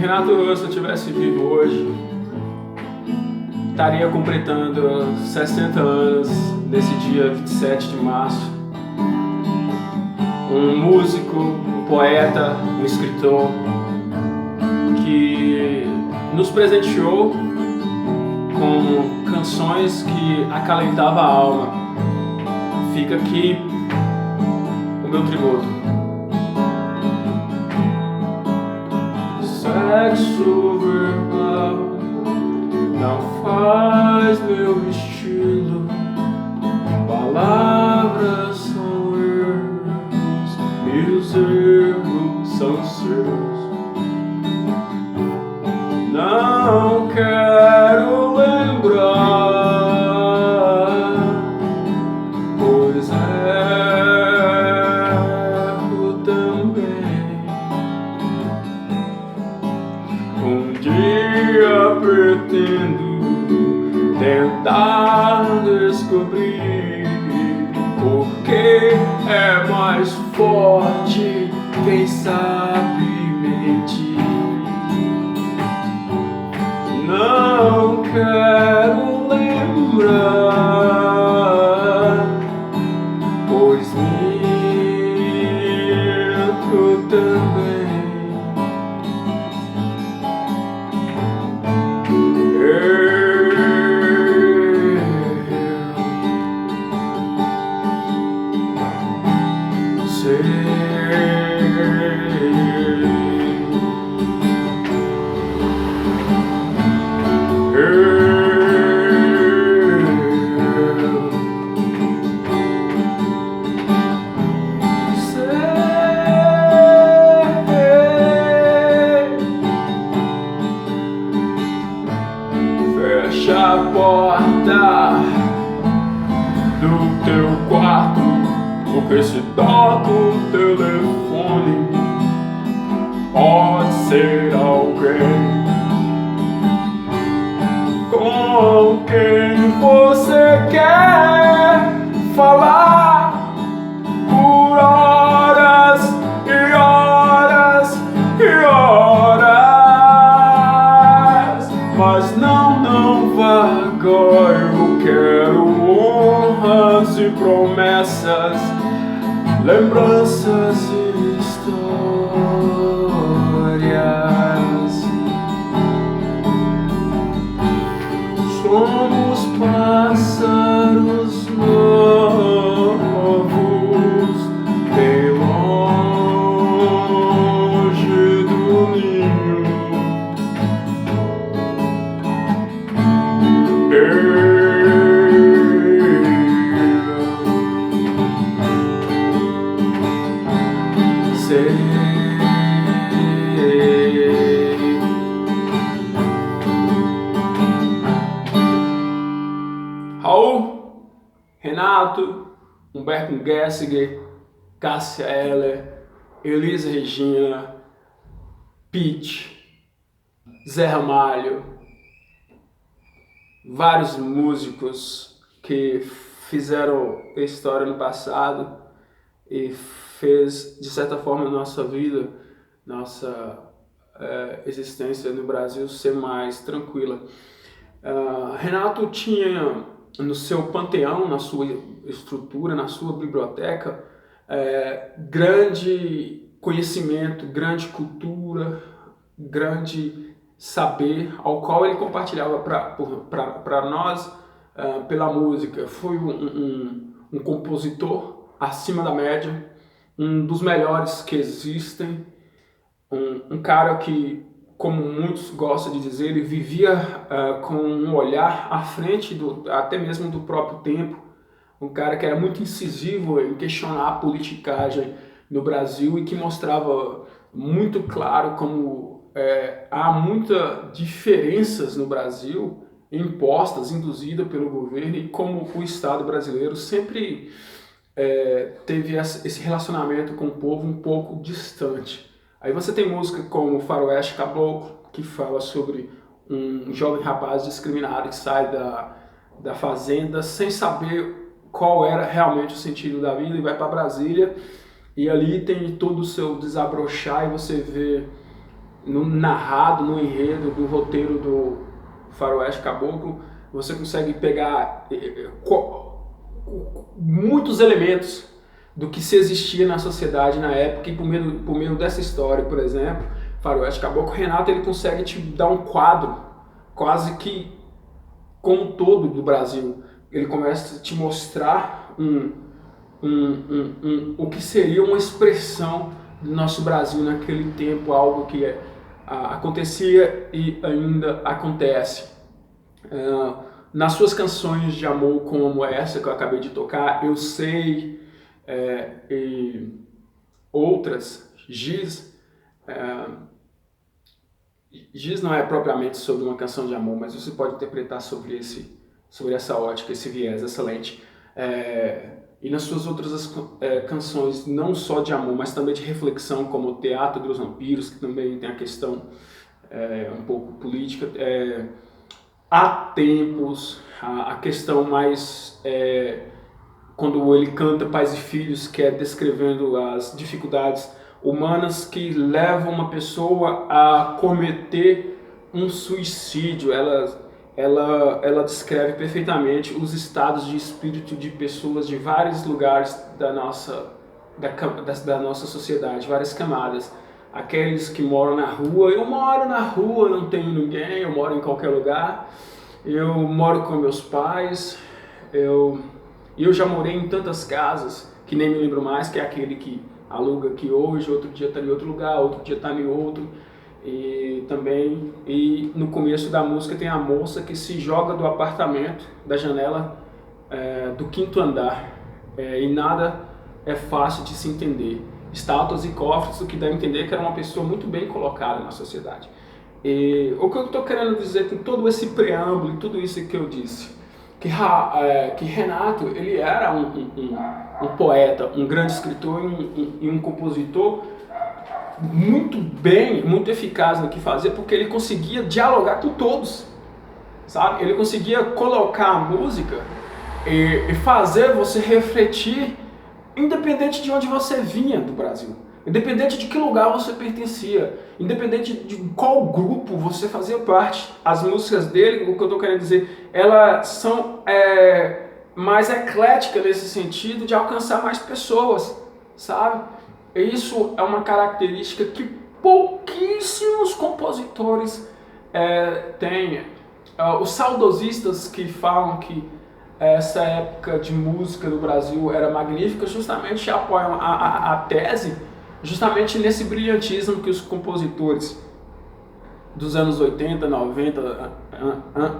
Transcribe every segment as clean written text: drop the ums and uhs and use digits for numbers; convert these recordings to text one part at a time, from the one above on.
Renato Russo tivesse vivo hoje, estaria completando 60 anos nesse dia 27 de março. Um músico, um poeta, um escritor que nos presenteou com canções que acalentavam a alma. Fica aqui o meu tributo. Sexo verbal não faz meu estilo. Palavras são erros, meus erros são seus. Não quero lembrar, pois erro também. Um dia pretendo tentar descobrir porque é mais forte quem sabe mentir. Não quero lembrar, pois minto também. Fecha a porta do teu quarto, porque se toca o telefone, pode ser alguém com quem você quer falar por horas e horas e horas. Mas não vá agora, eu quero honras e promessas, lembranças e histórias. Somos pássaros novos, bem longe do ninho. Raul, Renato, Humberto Gessinger, Cássia Eller, Elis Regina, Pitty, Zé Ramalho, vários músicos que fizeram história no passado e fez, de certa forma, a nossa vida, nossa existência no Brasil ser mais tranquila. Renato tinha no seu panteão, na sua estrutura, na sua biblioteca, grande conhecimento, grande cultura, grande saber, ao qual ele compartilhava para nós pela música. Foi um compositor acima da média, um dos melhores que existem, um cara que, como muitos gostam de dizer, ele vivia com um olhar à frente até mesmo do próprio tempo, um cara que era muito incisivo em questionar a politicagem no Brasil e que mostrava muito claro como há muitas diferenças no Brasil impostas, induzidas pelo governo, e como o Estado brasileiro sempre teve esse relacionamento com o povo um pouco distante. Aí você tem música como Faroeste Caboclo, que fala sobre um jovem rapaz discriminado que sai da fazenda sem saber qual era realmente o sentido da vida e vai para Brasília, e ali tem todo o seu desabrochar e você vê narrado, no enredo do roteiro do Faroeste Caboclo, você consegue pegar muitos elementos do que se existia na sociedade na época, e por meio dessa história, por exemplo, Faroeste Caboclo, Renato ele consegue te dar um quadro quase que como um todo do Brasil. Ele começa a te mostrar o que seria uma expressão do nosso Brasil naquele tempo, algo que acontecia e ainda acontece. Nas suas canções de amor, como essa que eu acabei de tocar, Eu Sei, e outras, Giz, Giz não é propriamente sobre uma canção de amor, mas você pode interpretar sobre essa ótica, esse viés, essa lente. E nas suas outras canções, não só de amor, mas também de reflexão, como o Teatro dos Vampiros, que também tem a questão um pouco política. Há tempos, a questão mais... quando ele canta Pais e Filhos, que é descrevendo as dificuldades humanas que levam uma pessoa a cometer um suicídio. Ela descreve perfeitamente os estados de espírito de pessoas de vários lugares da nossa sociedade, várias camadas. Aqueles que moram na rua, eu moro na rua, não tenho ninguém, eu moro em qualquer lugar, eu moro com meus pais, eu já morei em tantas casas, que nem me lembro mais, que é aquele que aluga aqui hoje, outro dia está em outro lugar, outro dia está em outro. E também, no começo da música tem a moça que se joga do apartamento, da janela do 5º andar, e nada é fácil de se entender. Estátuas e cofres, o que dá a entender que era uma pessoa muito bem colocada na sociedade. E o que eu estou querendo dizer com todo esse preâmbulo e tudo isso que eu disse, que Renato ele era um poeta, um grande escritor e um compositor muito eficaz no que fazia, porque ele conseguia dialogar com todos, sabe? Ele conseguia colocar a música e fazer você refletir, independente de onde você vinha do Brasil, independente de que lugar você pertencia, independente de qual grupo você fazia parte. As músicas dele, o que eu estou querendo dizer, elas são mais ecléticas nesse sentido de alcançar mais pessoas, sabe? Isso é uma característica que pouquíssimos compositores têm. Os saudosistas que falam que essa época de música no Brasil era magnífica, justamente apoiam a tese, justamente nesse brilhantismo que os compositores dos anos 80, 90,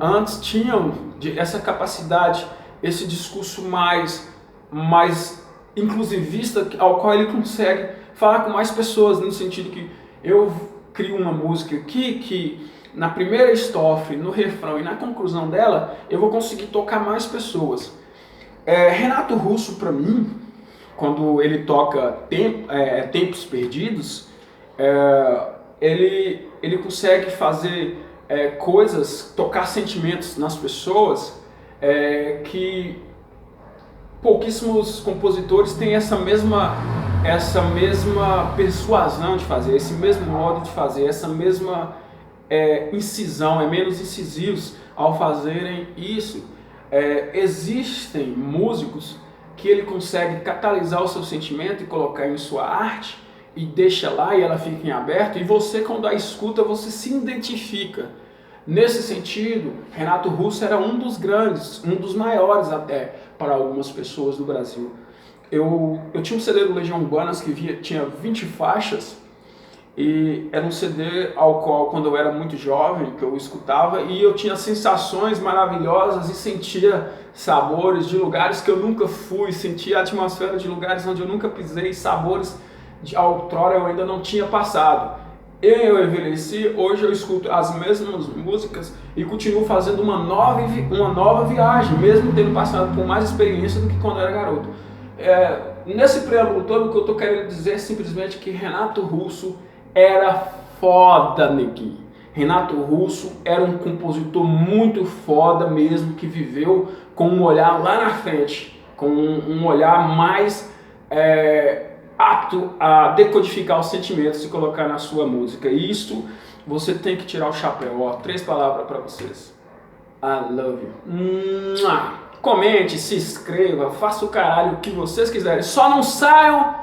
antes tinham, essa capacidade, esse discurso mais inclusivista, ao qual ele consegue falar com mais pessoas, no sentido que eu crio uma música aqui que na primeira estrofe, no refrão e na conclusão dela, eu vou conseguir tocar mais pessoas. Renato Russo, para mim, quando ele toca Tempos Perdidos, ele consegue fazer coisas, tocar sentimentos nas pessoas que pouquíssimos compositores têm essa mesma persuasão de fazer, esse mesmo modo de fazer, essa mesma incisão, menos incisivos ao fazerem isso. Existem músicos que ele consegue catalisar o seu sentimento e colocar em sua arte e deixa lá e ela fica em aberto, e você, quando a escuta, você se identifica. Nesse sentido, Renato Russo era um dos grandes, um dos maiores até para algumas pessoas do Brasil. Eu tinha um CD do Legião Urbana que tinha 20 faixas, e era um CD ao qual, quando eu era muito jovem, que eu escutava, e eu tinha sensações maravilhosas e sentia sabores de lugares que eu nunca fui, sentia a atmosfera de lugares onde eu nunca pisei, sabores de outrora eu ainda não tinha passado. Eu envelheci, hoje eu escuto as mesmas músicas e continuo fazendo uma nova viagem, mesmo tendo passado por mais experiência do que quando eu era garoto. Nesse preâmbulo todo, o que eu estou querendo dizer é simplesmente que Renato Russo era foda, neguinho. Renato Russo era um compositor muito foda mesmo, que viveu com um olhar lá na frente, com um olhar mais apto a decodificar os sentimentos e colocar na sua música. E isso você tem que tirar o chapéu. Ó, 3 palavras para vocês. I love you. Comente, se inscreva, faça o caralho que vocês quiserem. Só não saiam